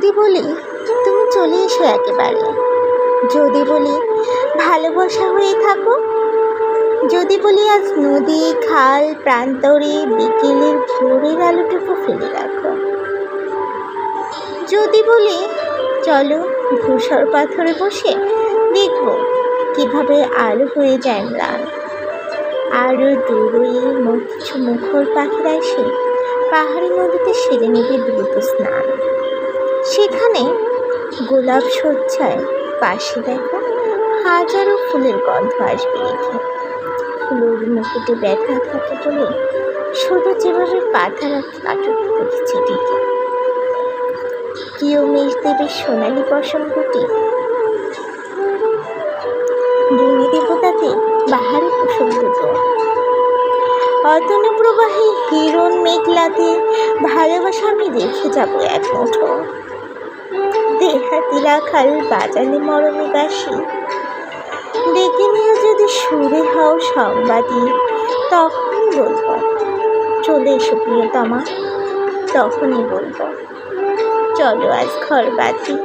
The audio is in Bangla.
যদি বলি তুমি চলে এসো একেবারে, যদি বলি ভালোবাসা হয়ে থাকো, যদি বলি আজ নদী খাল প্রান্তরে বিকেলের ভোরের আলোটুকু ফেলে রাখো, যদি বলি চলো ধূসর পাথরে বসে দেখব কিভাবে আলো হয়ে যায় ম্লান, আরও দূরে কিছু মুখর পাখিরা এসে পাহাড়ি নদীতে সেরে নেবে দ্রুত স্নান। সেখানে গোলাপ সজ্জায় পাশে দেখো হাজারো ফুলের গন্ধ আসবে রেখে, ফুলের মুকুটে ব্যথা থাকে বলে শুধু যেভাবে পাতা কাটুক দেখেছে টিকে, কেউ মেষ দেবে সোনালি পশম গুটি, দুই দেবতাতে বাহারি কুসুম দুটো, অতনু প্রবাহী হিরণ মেঘলাতে ভালোবাসা আমি রেখে যাবো এক মুঠো, দেহাতি রাখাল বাজালে মরমে বাসি, ডেকে নিয়ে যদি সুরে হও সংবাদী, তখনই বলবো চলে এসো প্রিয়তমা, তখনই বলবো চলো আজ ঘর বাঁধি।